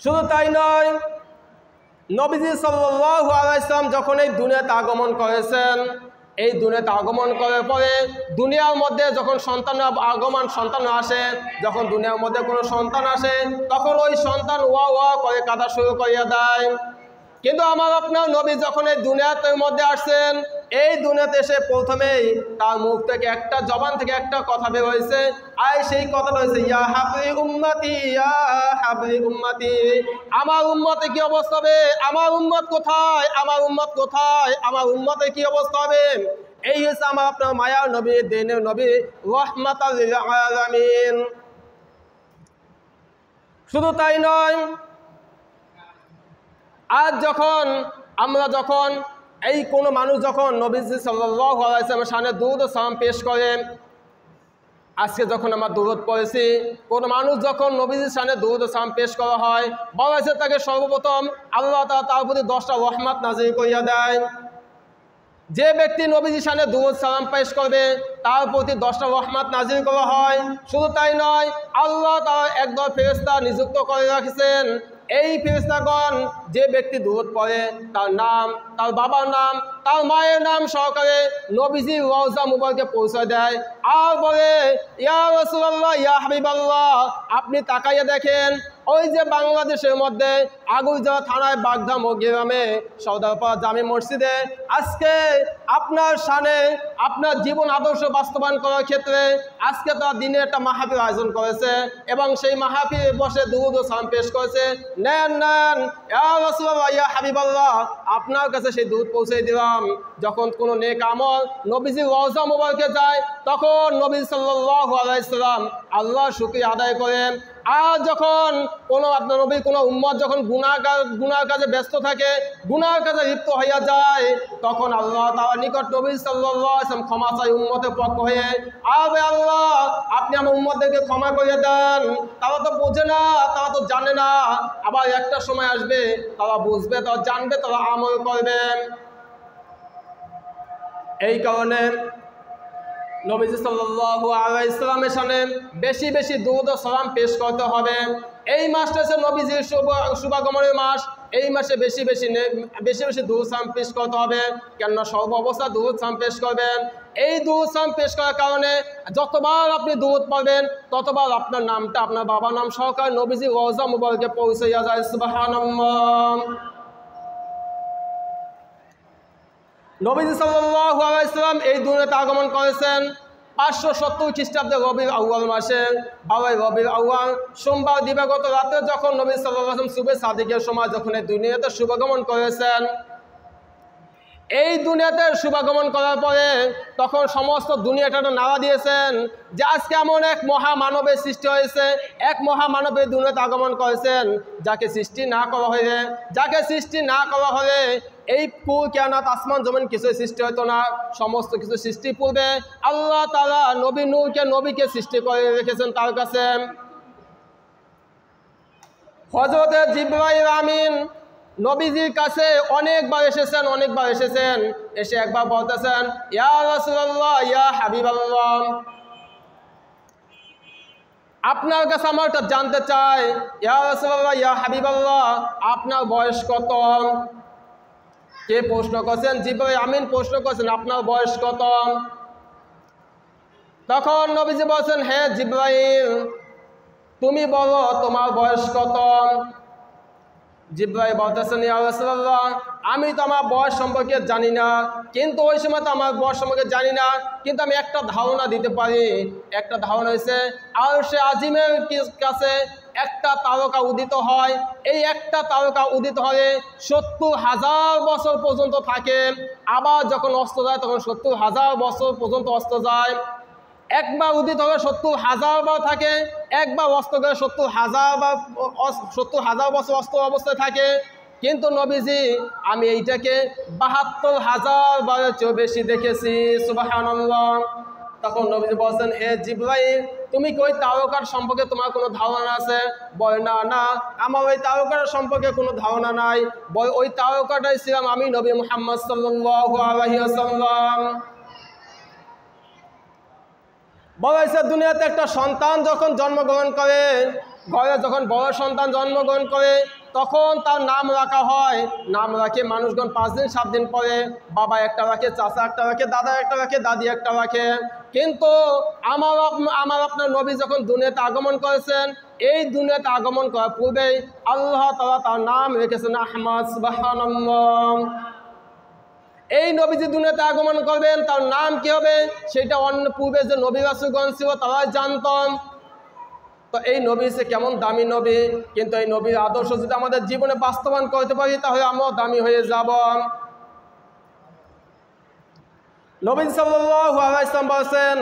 শুধু তাই নয়, নবীজি সাল্লাল্লাহু আলাইহি ওয়াসাল্লাম যখন এই দুনিয়াতে আগমন করেছেন, এই দুনিয়াতে আগমন করার পরে দুনিয়ার মধ্যে যখন সন্তান আসে, যখন দুনিয়ার মধ্যে কোনো সন্তান আসে, তখন ওই সন্তান ওয়া করে কাঁদা শুরু করিয়া দেয়। কিন্তু আমার আপনার নবী যখন এই দুনিয়াতে মধ্যে আসছেন, এই দুনিয়াতে এসে প্রথমেই তার মুখ থেকে জবান থেকে একটা কথা বের হয়েছে, আর সেই কথাটা হয়েছে ইয়া হাবলি উম্মতি, ইয়া হাবলি উম্মতি। আমার উম্মতে কি অবস্থা হবে? আমার উম্মত কোথায়? আমার উম্মত কোথায়? আমার উম্মতের কি অবস্থা হবে? এই হচ্ছে আমার আপনার মায়ার নবী, দিনের নবী, রাহমাতাল লিল আলামিন। শুধু তাই নয়, আজ আমরা যখন এই কোনো মানুষ যখন নবীজি সাল্লাল্লাহু আলাইহি ওয়াসাল্লামের শানে দুরূদ ও সালাম পেশ করে, আজকে যখন আমরা দুরূদ পড়েছি, কোনো মানুষ যখন নবীজির শানে দুরূদ ও সালাম পেশ করা হয়, বলা হয়েছে তাকে সর্বপ্রথম আল্লাহ তাআলা তার প্রতি 10টা রহমত নাযিল করিয়া দেয়। যে ব্যক্তি নবীজির শানে দুরূদ সালাম পেশ করবে, তার প্রতি 10টা রহমত নাযিল করা হয়। শুধু তাই নয়, আল্লাহ তাআলা একদল ফেরেশতা নিযুক্ত করে রাখছেন। এই ফেরেশতাগণ যে ব্যক্তি দুরূদ পড়ে, তার নাম, তার বাবার নাম, তার মায়ের নাম সহকারে নবীজির রওজা মুবারকে পৌঁছে দেয়, আর বলে ইয়া রাসূলুল্লাহ, ইয়া হাবিবাল্লাহ, আপনি তাকাইয়া দেখেন, ওই যে বাংলাদেশের মধ্যে আগুইজা থানায় বাগধাম ও গ্রামে সওদারপাড়া জামে মসজিদে আজকে আপনার শানে আপনার জীবন আদর্শ বাস্তবায়ন করার ক্ষেত্রে আজকে তার দিনে একটা মাহফিল আয়োজন করেছে, এবং সেই মাহফিলে বসে দুরূদ ও সালাম পেশ করেছে। নেন ইয়া রাসূলুল্লাহ, ইয়া হাবিবাল্লাহ, আপনার কাছে সেই দুরূদ পৌঁছে দিলাম। যখন কোনো নেক আমল নবীজির রওজা মুবারকে যায়, তখন নবী সাল্লাল্লাহু আলাইহি ওয়াসাল্লাম আল্লাহর শুকরিয়া আদায় করেন। আর যখন আপনার নবীর কোনো উম্মত যখন গুনার কাজে ব্যস্ত থাকে, গুনার কাজে লিপ্ত হইয়া যায়, তখন আল্লাহ তাআলার নিকট নবী সাল্লাল্লাহু আলাইহি ওয়াসাল্লাম ক্ষমা চাই উম্মতের পক্ষ হয়ে, আরে আল্লাহ, আপনি আমার উম্মতদেরকে ক্ষমা করে দেন, তারা তো বোঝে না, তারা তো জানে না। আবার একটা সময় আসবে, তারা বুঝবে, তারা জানবে, তারা আমল করবে। এই কারণে নবীজি সাল্লাল্লাহু আলাইহি ওয়াসাল্লামের শানে বেশি দুরূদ ও সালাম পেশ করতে হবে। এই মাসটা হচ্ছে নবীজির শুভাগমনের মাস। এই মাসে বেশি দুরূদ সালাম পেশ করতে হবে, কেননা সর্ব অবস্থা দুরূদ সালাম পেশ করবেন। এই দুরূদ সালাম পেশ করার কারণে যতবার আপনি দুরূদ পড়বেন, ততবার আপনার নামটা, আপনার বাবার নাম সহকারে নবীজির রওজা মুবারকে পৌঁছাইয়া যায়। সুবহানাল্লাহ। নবীজি সাল্লাল্লাহু আলাইহি ওয়াসাল্লাম এই দুনিয়াতে আগমন করেছেন 570 খ্রিস্টাব্দে রবিউল আউয়াল মাসে। 12 রবিউল আউয়াল সোমবার দিবাগত রাতে যখন নবী সাল্লাল্লাহু আলাইহি ওয়াসাল্লাম সুবহে সাদিকের সময় যখন এই দুনিয়াতে শুভাগমন করেছেন, এই দুনিয়াতে শুভাগমন করার পরে তখন সমস্ত দুনিয়াটা নাড়া দিয়েছেন যে আজকে এমন এক মহামানবের সৃষ্টি হয়েছে, এক মহামানবের দুনিয়াতে আগমন করেছেন, যাকে সৃষ্টি না করা হলে এই কুল কিয়ামত আসমান জমিন কিছু সৃষ্টি হতো না। সমস্ত কিছু সৃষ্টি পূর্বে আল্লাহ তাআলা নবীকে সৃষ্টি করে রেখেছেন তার কাছে। হযরত জিবরাইল আমিন নবীজির কাছে অনেকবার এসেছেন, এসে একবার বলতেছেন ইয়া রাসূলুল্লাহ, ইয়া হাবিবাল্লাহ, আপনার কাছে আমার একটা জানতে চাই, ইয়া রাসূলুল্লাহ, ইয়া হাবিবাল্লাহ, আপনার বয়স কত? কে প্রশ্ন করছেন? জিবরাইল আমিন প্রশ্ন করছেন, আপনার বয়স কত? তখন নবীজি বলছেন, হে জিবরাইল, তুমি বলো তোমার বয়স কত? জিবরাইল বলতেছেন, ইয়া রাসূলুল্লাহ, আমি তো আমার বয়স সম্পর্কে জানি না, কিন্তু ওই সময় তো আমার বয়স সম্পর্কে জানি না, কিন্তু আমি একটা ধারণা দিতে পারি। একটা ধারণা হয়েছে আরশে আজিমের কাছে একটা তারকা উদিত হয়, এই একটা তারকা উদিত হলে 70,000 বছর পর্যন্ত থাকে, আবার যখন অস্ত যায় তখন 70,000 বছর পর্যন্ত অস্ত যায়। একবার উদিত হলে 70,000 বার থাকে, একবার অস্ত গেলে 70,000 বছর অস্ত অবস্থায় থাকে। কিন্তু নবীজি আমি এইটাকে ৭২,০০০ বারের চেয়ে বেশি দেখেছি। সুবহানাল্লাহ। তখন নবীজি বলছেন, হে জিবরাইল, তুমি কি ওই তারকার সম্পর্কে তোমার কোনো ধারণা আছে? বলে না, না, আমার ওই তারকার সম্পর্কে কোনো ধারণা নাই। বলে ওই তারকাটাই ছিলাম আমি, নবী মুহাম্মদ সাল্লাল্লাহু আলাইহি ওয়াসাল্লাম। বলেছে দুনিয়াতে একটা সন্তান যখন জন্মগ্রহণ করে, ঘরে যখন বড় সন্তান জন্মগ্রহণ করে, তখন তার নাম রাখা হয়। নাম রাখে মানুষগণ 5 দিন 7 দিন পরে। বাবা একটা রাখে, চাচা একটা রাখে, দাদা একটা রাখে, দাদি একটা রাখে। কিন্তু আমার আপনার নবী যখন দুনিয়াতে আগমন করেছেন, এই দুনিয়াতে আগমন করার পূর্বেই আল্লাহ তাআলা তার নাম রেখেছেন আহমদ। সুবহানাল্লাহ। এই নবীজি দুনিয়াতে আগমন করবেন, তার নাম কি হবে সেটা অন্য পূর্বে যে নবী রাসূলগণ ছিল তারাই জানতেন। তো এই নবী সে কেমন দামি নবী, কিন্তু এই নবীর আদর্শ যদি আমাদের জীবনে বাস্তবায়ন করতে পারি তাহলে আমরাও দামি হয়ে যাব। নবী সাল্লাল্লাহু আলাইহি ওয়াসাল্লাম বলেছেন,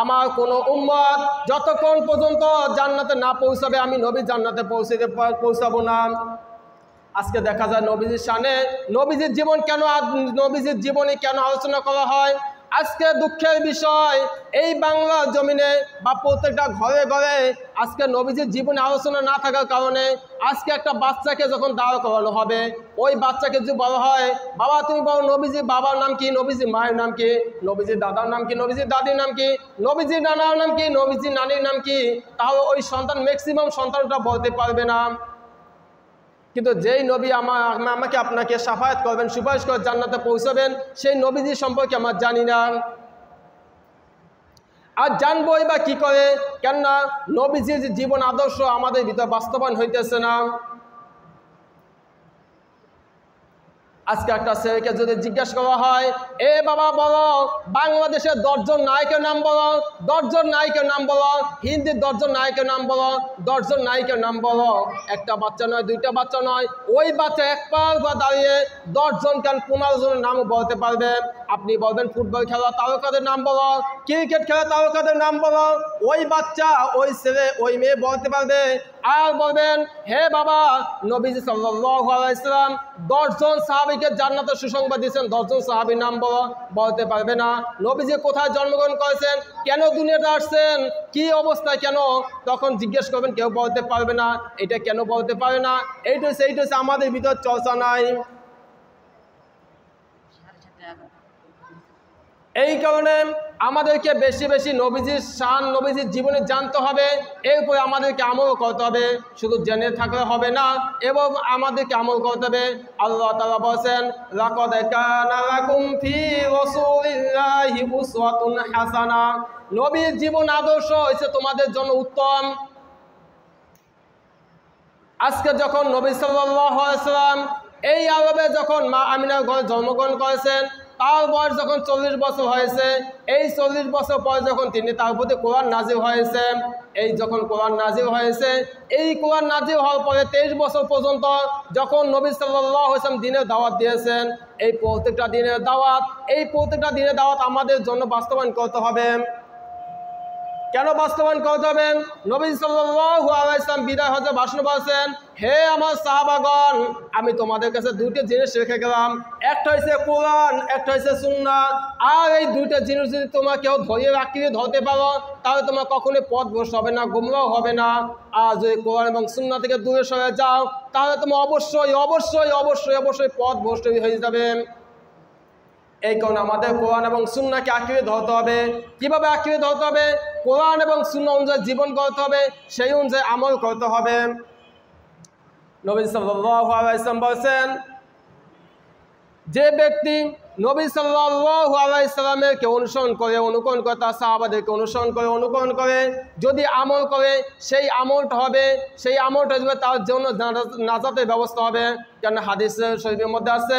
আমার কোনো উম্মত যতক্ষণ পর্যন্ত জান্নাতে না পৌঁছাবে আমি নবী জান্নাতে পৌঁছাবো না। আজকে দেখা যায় নবীজির শানে, নবীজির জীবন কেন, নবীজির জীবনী কেন আলোচনা করা হয়। আজকে দুঃখের বিষয়, এই বাংলা জমিনে বা প্রত্যেকটা ঘরে ঘরে আজকে নবীজির জীবনে আলোচনা না থাকার কারণে আজকে একটা বাচ্চাকে যখন দাঁড় করানো হবে, ওই বাচ্চাকে যদি বলা হয়, বাবা তুমি বলো নবীজির বাবার নাম কি, নবীজির মায়ের নাম কি, নবীজির দাদার নাম কি, নবীজির দাদির নাম কি, নবীজির নানার নাম কি, নবীজির নানির নাম কি, তাহলে ওই সন্তান ম্যাক্সিমাম সন্তানটা বলতে পারবে না। কিন্তু যেই নবী আমাকে আপনাকে শাফায়াত করবেন, সুপারিশ করে জান্নাতে পৌঁছাবেন, সেই নবীজি সম্পর্কে আমরা জানি না। আর জানবই বা কি করে, কেননা নবীজির জীবন আদর্শ আমাদের ভিতরে বাস্তবায়ন হইতেছে না। আজকে একটা ছেলেকে যদি জিজ্ঞাসা করা হয়, এ বাবা বলো বাংলাদেশের 10 জন নায়কের নাম বলো, 10 জন নায়কের নাম বলো, হিন্দির 10 জন নায়কের নাম বলো, 10 জন নায়কের নাম বলো, একটা বাচ্চা নয়, দুইটা বাচ্চা নয়, ওই বাচ্চা এক পাল বা দাঁড়িয়ে 10 জন কেন 15 জনের নামও বলতে পারবে। আপনি বলবেন ফুটবল খেলা তারকাদের নাম বলো, ক্রিকেট খেলা তারকাদের নাম বলো, ওই বাচ্চা, ওই ছেলে, ওই মেয়ে বলতে পারবে। আর বলবেন, হে বাবা নবীজি সাল্লাল্লাহু আলাইহি ওয়াসাল্লাম 10 জন সাহাবীকে জান্নাতে সুসংবাদ দিয়েছেন, 10 জন সাহাবীর নাম বলতে পারবে না। নবীজি কোথায় জন্মগ্রহণ করেছেন, কেন দুনিয়াতে আসছেন, কি অবস্থায়, কেন, তখন জিজ্ঞেস করবেন, কেউ বলতে পারবে না। এটা কেন বলতে পারে না, এইটা আমাদের ভিতর চর্চা নাই। এই কারণে আমাদেরকে বেশি বেশি নবীজির শান, নবীজির জীবনে জানতে হবে, এরপরে আমাদেরকে আমল করতে হবে। শুধু জেনে থাকলে হবে না, এবং আমাদেরকে আমল করতে হবে। আল্লাহ তাআলা বলেন, লাকাদ কানা লাকুম ফি রাসূলিল্লাহি উসওয়াতুন হাসানা, নবীর জীবন আদর্শ হয়েছে তোমাদের জন্য উত্তম। আজকে যখন নবী সাল্লাল্লাহু আলাইহি ওয়াসাল্লাম এই আরবে যখন মা আমিনার ঘরে জন্মগ্রহণ করেছেন, তার বয়স যখন 40 বছর হয়েছে, এই 40 বছর পর যখন তার প্রতি কোরআন নাজিল হয়েছে, এই যখন কোরআন নাজিল হয়েছে, এই কোরআন নাজিল হওয়ার পরে 23 বছর পর্যন্ত যখন নবী সাল্লাল্লাহু আলাইহি ওয়াসাল্লাম দ্বীনের দাওয়াত দিয়েছেন, এই প্রত্যেকটা দিনের দাওয়াত আমাদের জন্য বাস্তবায়ন করতে হবে। কেন বাস্তবায়ন করতে হবে? নবী সাল্লাল্লাহু আলাইহি ওয়াসাল্লাম বিদায় হজে ভাষণ বলেছেন, হে আমার সাহাবাগণ, আমি তোমাদের কাছে দুটো জিনিস রেখে গেলাম, একটা হচ্ছে কোরআন, একটা হচ্ছে সুন্নাহ। আর এই দুইটা জিনিস যদি তোমরা কেউ ধরতে পারো, তাহলে তোমার কখনোই পথ ভ্রষ্ট হবে না, গুমরাহ হবে না। আর যদি কোরআন এবং সুন্নাহ থেকে দূরে সরে যাও, তাহলে তোমার অবশ্যই অবশ্যই অবশ্যই অবশ্যই পথ ভ্রষ্ট হয়ে যাবে। এই কারণে আমাদের কোরআন এবং সুন্নাহকে আঁকড়ে ধরতে হবে। কিভাবে আঁকড়ে ধরতে হবে? কোরআন এবং সুন্নাহ অনুযায়ী জীবন করতে হবে, সেই অনুযায়ী আমল করতে হবে। নবী সাল্লাল্লাহু আলাইহি ওয়াসাল্লাম বলেছেন, যে ব্যক্তি নবী সাল্লাল্লাহু আলাইহি ওয়াসাল্লামকে অনুসরণ করে, অনুকরণ করে, তার সাহাবাদেরকে অনুসরণ করে, অনুকরণ করে যদি আমল করে, সেই আমলটা হবে তার জন্য নাজাতের ব্যবস্থা হবে। কেন হাদিসে শরীফের মধ্যে আছে,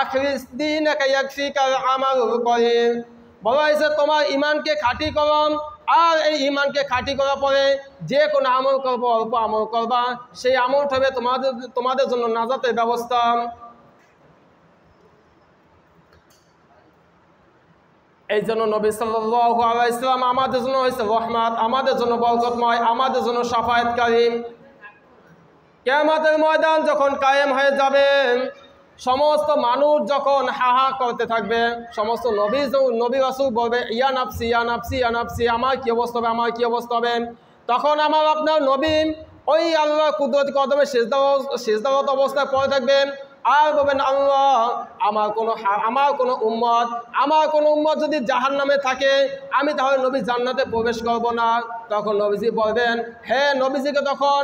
আখরিস দীনাকা ইয়াকফিকাল আমালুল কলিল, বলা হয়েছে তোমার ঈমানকে খাঁটি করো, আর এই ঈমানকে খাঁটি করার পরে যে কোনো আমল করবো, অল্প আমল করবা, সেই আমলটা হবে তোমাদের জন্য নাজাতের ব্যবস্থা। এই জন্য নবী সাল্লাল্লাহু আলাইহি ওয়াসাল্লাম আমাদের জন্য হয়েছে রহমত, আমাদের জন্য বরকতময়, আমাদের জন্য শাফায়াতকারী। কিয়ামতের ময়দান যখন কায়েম হয়ে যাবে, সমস্ত মানুষ যখন হাহা করতে থাকবে, সমস্ত নবী রাসূল বলবে ইয়া নাফসি ইয়া নাফসি ইয়া নাফসি, আমার কি অবস্থা হবে, আমার কি অবস্থা হবে। তখন আমার আপনার নবী ওই আল্লাহ কুদরত কদমে সিজদারত অবস্থায় পড়ে থাকবেন আর বলবেন আল্লাহ আমার কোনো উম্মত যদি জাহান্নামে থাকে আমি তাহলে নবী জান্নাতে প্রবেশ করব না। তখন নবীজি বলবেন, হ্যাঁ নবীজিকে তখন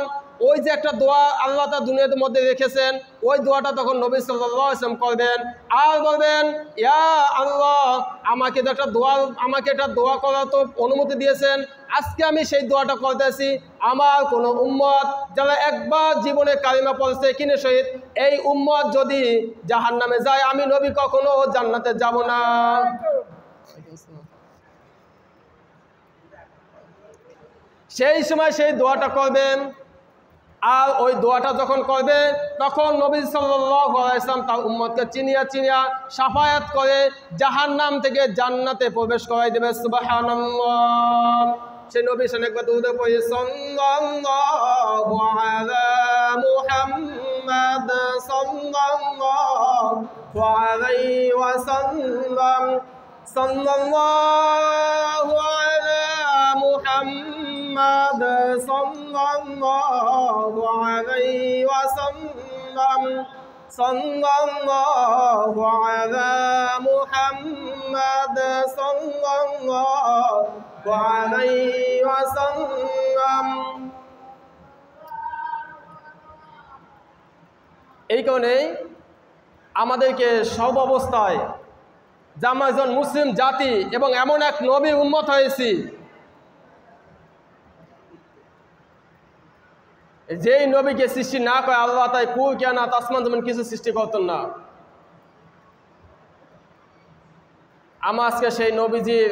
ওই যে একটা দোয়া আল্লাহ তার দুনিয়ার মধ্যে রেখেছেন, ওই দোয়াটা তখন নবী সাল্লাল্লাহু আলাইহি ওয়াসাল্লাম করবেন আর বলবেন ইয়া আল্লাহ আমাকে একটা দোয়া করার তো অনুমতি দিয়েছেন, আজকে আমি সেই দোয়াটা করতেছি। আমার কোনো উম্মত যারা একবার জীবনে কালিমা পড়ছে কিনে শহীদ, এই উম্মত যদি জাহান্নামে যায় আমি নবী কখনো জান্নাতে যাব না। সেই সময় সেই দোয়াটা করবেন আর ওই দোয়াটা যখন করবে তখন নবী সাল্লাল্লাহু আলাইহি ওয়াসাল্লাম তার উম্মতকে চিনিয়া শাফায়াত করে জাহান্নাম থেকে জান্নাতে প্রবেশ করাই দেবে। সুবহানাল্লাহ। সেই নবী সাল্লাল্লাহু আলাইহি ওয়াসাল্লাম পড়ে সাল্লাল্লাহু আলা মুহাম্মাদ সাল্লাল্লাহু আলাইহি ওয়াসাল্লাম সাল্লাল্লাহু আলা মুহাম্মাদ সাল্লাল্লাহু আলাইহি ওয়াসাল্লাম সাল্লাল্লাহু আলা মুহাম্মাদ সাল্লাল্লাহু আলাইহি ওয়াসাল্লাম। এই কারণে আমাদেরকে সব অবস্থায় যে আমরা একজন মুসলিম জাতি এবং এমন এক নবীর উম্মত হয়েছি যেই নবীকে সৃষ্টি না করে আল্লাহ তাই কুল কায়নাত আসমান জমিন কিছু সৃষ্টি করতেন না। আমরা আজকে সেই নবীজির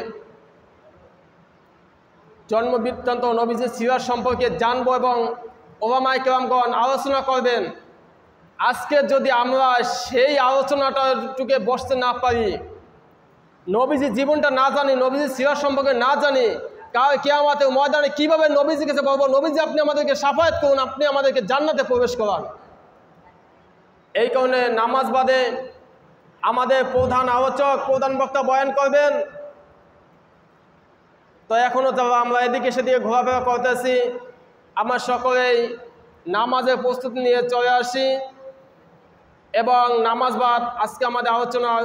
জন্ম বৃত্তান্ত নবীজির সিরাত সম্পর্কে জানবো এবং ওলামায়ে কেরামগণ আলোচনা করবেন। আজকে যদি আমরা সেই আলোচনাটাটুকে বসতে না পারি, নবীজির জীবনটা না জানি, নবীজির সিরাত সম্পর্কে না জানি, কাল কিয়ামতের ময়দানে কীভাবে নবীজির কাছে বলবো নবীজি আপনি আমাদেরকে শাফায়াত করুন, আপনি আমাদেরকে জান্নাতে প্রবেশ করান। এই কারণে নামাজ বাদে আমাদের প্রধান আলোচক প্রধান বক্তা বয়ান করবেন। তো এখনও যারা আমরা এদিকে সেদিকে ঘোরাফেরা করতেছি, আমরা সকলেই নামাজের প্রস্তুতি নিয়ে চলে আসি এবং নামাজ বাদ আজকে আমাদের আলোচনার